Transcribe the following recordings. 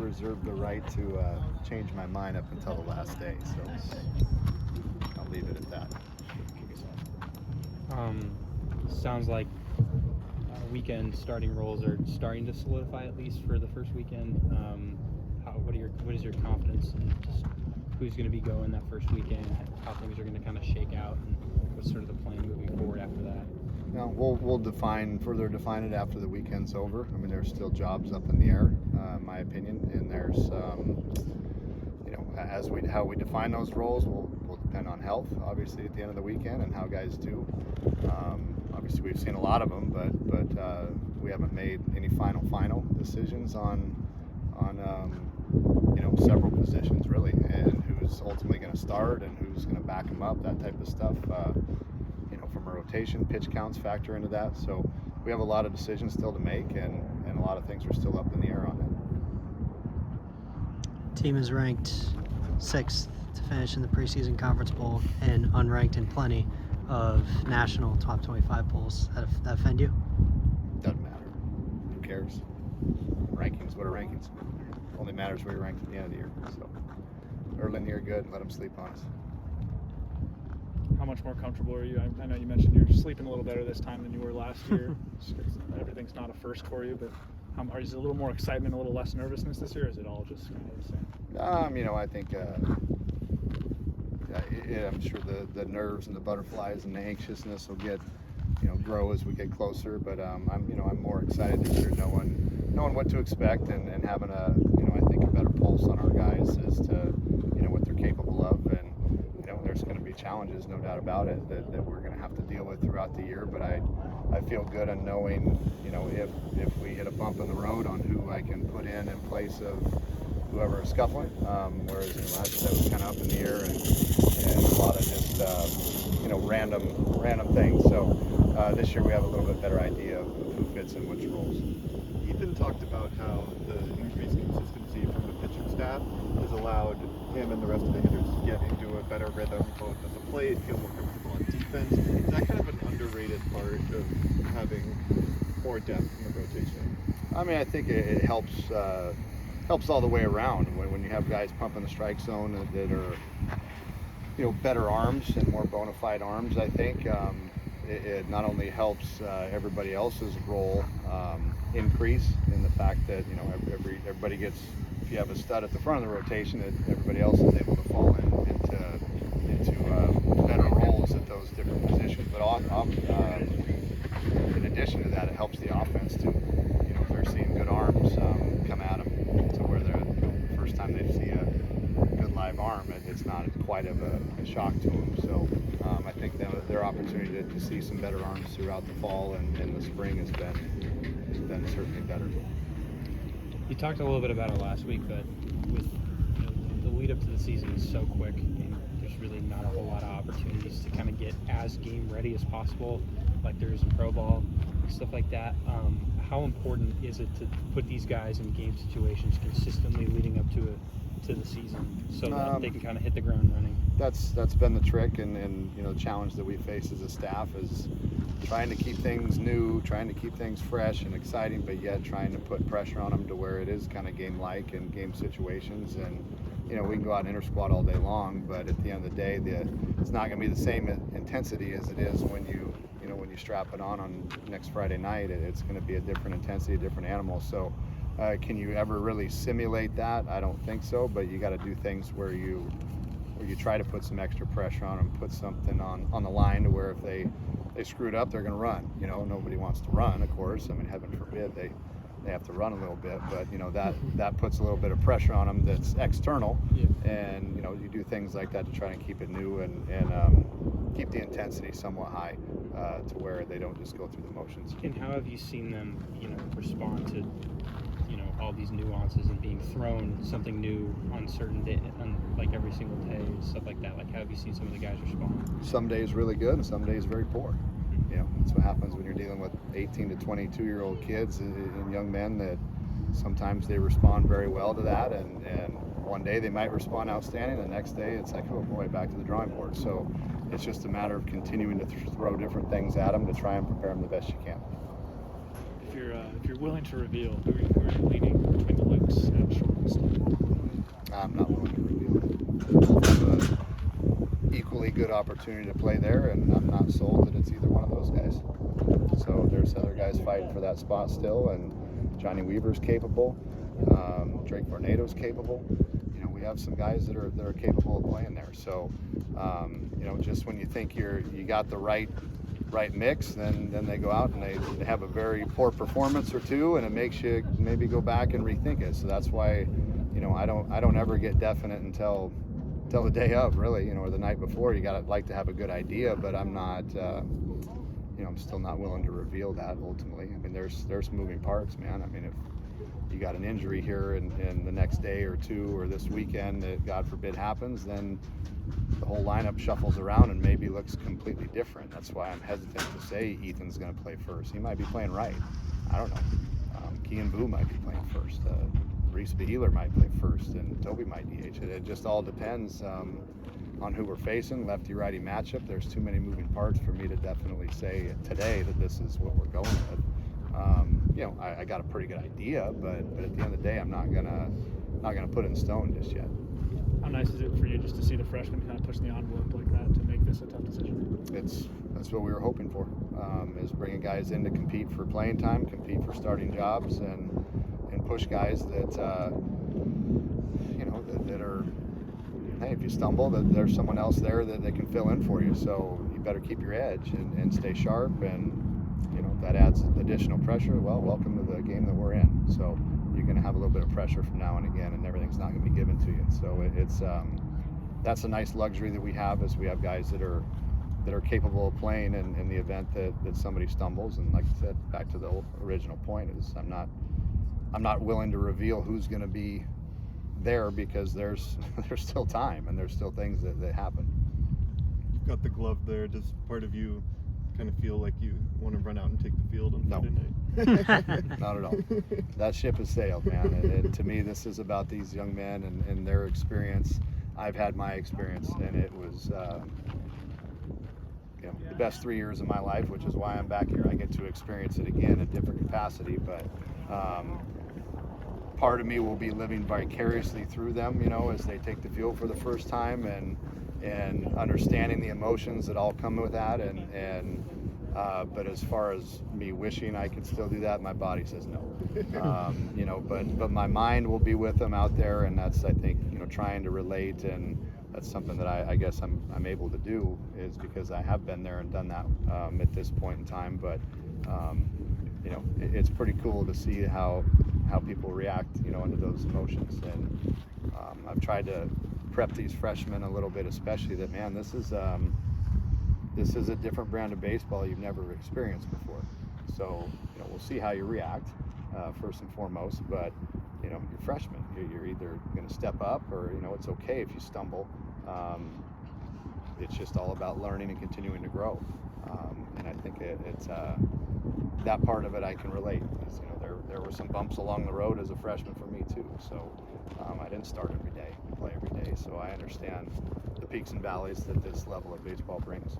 reserve the right to change my mind up until the last day. So I'll leave it at that. Sounds like weekend starting roles are starting to solidify, at least for the first weekend. What is your confidence in just who's going to be going that first weekend, how things are going to kind of shake out, and what's sort of the plan moving forward after that? No, we'll further define it after the weekend's over. I mean, there's still jobs up in the air, in my opinion, and there's how we define those roles will depend on health, obviously, at the end of the weekend, and how guys do. Obviously, we've seen a lot of them, but we haven't made any final decisions on several positions really, and who's ultimately going to start and who's going to back them up, that type of stuff. From a rotation, pitch counts factor into that. So we have a lot of decisions still to make, and a lot of things are still up in the air on it. Team is ranked 6th to finish in the preseason conference bowl and unranked in plenty of national top 25 polls. That offend you? Doesn't matter. Who cares? Rankings, what are rankings? Only matters where you're ranked at the end of the year. So early in the year, good, and let them sleep on us. How much more comfortable are you? I know you mentioned you're sleeping a little better this time than you were last year. Everything's not a first for you, but is it a little more excitement, a little less nervousness this year, or is it all just kind of the same? I think I'm sure the nerves and the butterflies and the anxiousness will grow as we get closer. But I'm more excited this year, knowing what to expect and having I think a better pulse on our guys as to what they're capable of. And there's going to be challenges, no doubt about it, that we're going to have to deal with throughout the year. But I feel good on knowing, if we hit a bump in the road, on who I can put in place of whoever is scuffling. Whereas last year that was kind of up in the air and a lot of just random things. So this year we have a little bit better idea of who fits in which roles. Ethan talked about how the increased consistency from the pitching staff has allowed him and the rest of the hitters to get into a better rhythm, both at the plate, feel more comfortable on defense. Is that kind of an underrated part of having more depth in the rotation? I mean, I think it helps all the way around when you have guys pumping the strike zone that are better arms and more bona fide arms. I think it not only helps everybody else's role increase in the fact that everybody gets, if you have a stud at the front of the rotation, that everybody else is able to fall into better roles at those different positions. But in addition to that, it helps the offense too. If they're seeing good arms come at them, to where the first time they see a good live arm, it's not quite of a shock to them. So I think their opportunity to see some better arms throughout the fall and the spring has been certainly better. You talked a little bit about it last week, but with the lead up to the season is so quick, and there's really not a whole lot of opportunities to kind of get as game ready as possible, like there is in pro ball, stuff like that. How important is it to put these guys in game situations consistently leading up to the season, so that they can kind of hit the ground running? That's been the trick, and the challenge that we face as a staff is trying to keep things new, trying to keep things fresh and exciting, but yet trying to put pressure on them to where it is kind of game-like and game situations. And we can go out and inter-squad all day long, but at the end of the day, it's not going to be the same intensity as it is when you strap it on next Friday night. It's going to be a different intensity, a different animal. So can you ever really simulate that? I don't think so, but you got to do things where you try to put some extra pressure on them, put something on the line to where if they screwed up, they're going to run. Nobody wants to run, of course. I mean, heaven forbid they have to run a little bit, but that puts a little bit of pressure on them that's external. Yeah. And you do things like that to try and keep it new and keep the intensity somewhat high, to where they don't just go through the motions. And how have you seen them respond to all these nuances and being thrown something new on certain day, like every single day, stuff like that? Like, how have you seen some of the guys respond? Some days really good and some days very poor. That's what happens when you're dealing with 18 to 22-year-old kids and young men, that sometimes they respond very well to that, and one day they might respond outstanding, the next day it's like, oh boy, back to the drawing board. So it's just a matter of continuing to throw different things at them to try and prepare them the best you can. If you're willing to reveal, who are you leaning between the Lukes and Shorts? opportunity to play there, and I'm not sold that it's either one of those guys. So there's other guys fighting for that spot still, and Johnny Weaver's capable. Drake Vornado's capable. You know, we have some guys that are capable of playing there. So, you know, just when you think you got the right mix, then they go out and they have a very poor performance or two, and it makes you maybe go back and rethink it. So that's why, you know, I don't ever get definite until the day of, really, you know, or the night before. You gotta like to have a good idea, but I'm not, you know, I'm still not willing to reveal that ultimately. I mean, there's moving parts, man. I mean, if you got an injury here in the next day or two or this weekend that God forbid happens, then the whole lineup shuffles around and maybe looks completely different. That's why I'm hesitant to say Ethan's going to play first. He might be playing right. I don't know. Kean Boo might be playing first. Reese Behealer might play first, and Toby might DH. It just all depends on who we're facing, lefty-righty matchup. There's too many moving parts for me to definitely say today that this is what we're going with. You know, I got a pretty good idea, but at the end of the day, I'm not gonna put it in stone just yet. How nice is it for you just to see the freshmen kind of push the envelope like that to make this a tough decision? That's what we were hoping for, is bringing guys in to compete for playing time, compete for starting jobs, and push guys that you know that are, hey, if you stumble, that there's someone else there that they can fill in for you. So you better keep your edge and stay sharp, and you know, if that adds additional pressure, well, welcome to the game that we're in. So you're going to have a little bit of pressure from now and again, and everything's not going to be given to you. So it's that's a nice luxury that we have, is we have guys that are capable of playing in the event that somebody stumbles. And like I said, back to the original point, is I'm not willing to reveal who's going to be there, because there's still time and there's still things that happen. You've got the glove there. Does part of you kind of feel like you want to run out and take the field on Friday night? Not at all. That ship has sailed, man. And to me, this is about these young men and their experience. I've had my experience, and it was you know, the best 3 years of my life, which is why I'm back here. I get to experience it again in a different capacity, but part of me will be living vicariously through them, you know, as they take the field for the first time, and understanding the emotions that all come with that, but as far as me wishing I could still do that, my body says no. You know, but my mind will be with them out there, and that's, I think, you know, trying to relate, and that's something that I guess I'm able to do, is because I have been there and done that at this point in time. But you know, it's pretty cool to see how people react, you know, into those emotions. And I've tried to prep these freshmen a little bit, especially, that, man, this is a different brand of baseball you've never experienced before. So, you know, we'll see how you react, first and foremost. But, you know, you're freshmen. You're either going to step up, or, you know, it's okay if you stumble. It's just all about learning and continuing to grow. And I think it's that part of it I can relate. Because, you know, there were some bumps along the road as a freshman for me too. So I didn't start every day, play every day. So I understand the peaks and valleys that this level of baseball brings.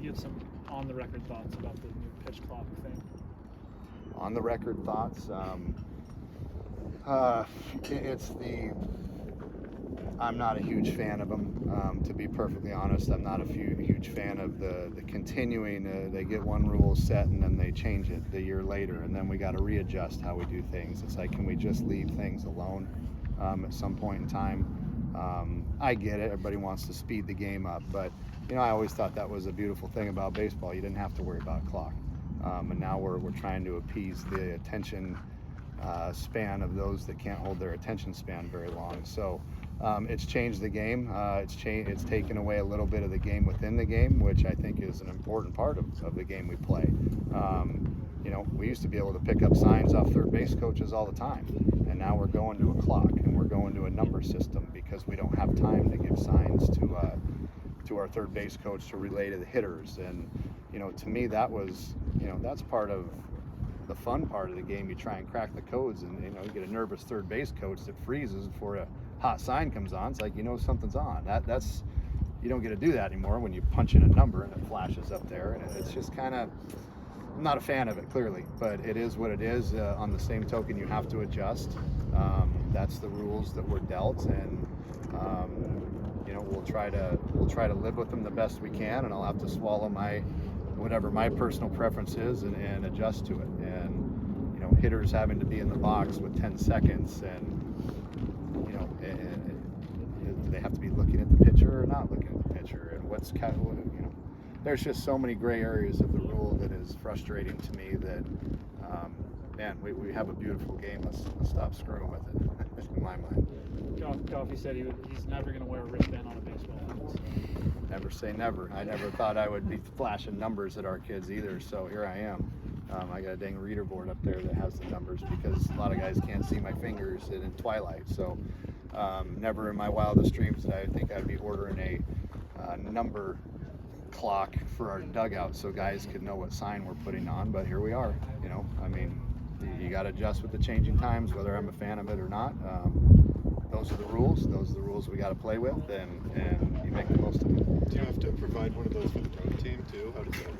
You have some on-the-record thoughts about the new pitch clock thing? On the record thoughts, I'm not a huge fan of them, to be perfectly honest. I'm not a huge fan of the continuing, they get one rule set and then they change it the year later, and then we got to readjust how we do things. It's like, can we just leave things alone at some point in time? I get it, everybody wants to speed the game up, but, you know, I always thought that was a beautiful thing about baseball. You didn't have to worry about a clock. And now we're trying to appease the attention span of those that can't hold their attention span very long. So it's changed the game. It's taken away a little bit of the game within the game, which I think is an important part of the game we play. You know, we used to be able to pick up signs off third base coaches all the time, and now we're going to a clock and we're going to a number system, because we don't have time to give signs to our third base coach to relay to the hitters. And, you know, to me, that was, you know, that's part of the fun part of the game. You try and crack the codes, and, you know, you get a nervous third base coach that freezes before a hot sign comes on. It's like, you know, something's on. That's you don't get to do that anymore when you punch in a number and it flashes up there, and it's just kind of, I'm not a fan of it, clearly, but it is what it is. On the same token, you have to adjust. that's the rules that we're dealt, and you know, we'll try to live with them the best we can, and I'll have to swallow whatever my personal preference is and adjust to it. And you know, hitters having to be in the box with 10 seconds, and you know, do they have to be looking at the pitcher or not looking at the pitcher, and you know, there's just so many gray areas of the rule that is frustrating to me that man, we have a beautiful game. Let's stop screwing with it. In my mind. Coffee said he's never going to wear a wristband on a baseball field. Never say never. I never thought I would be flashing numbers at our kids either, so here I am. I got a dang reader board up there that has the numbers because a lot of guys can't see my fingers in twilight. So never in my wildest dreams did I think I'd be ordering a number clock for our dugout so guys could know what sign we're putting on, but here we are. You know, I mean, you got to adjust with the changing times, whether I'm a fan of it or not. Those are the rules. Those are the rules we got to play with, and you make the most of it. Do you have to provide one of those for the road team too? How does that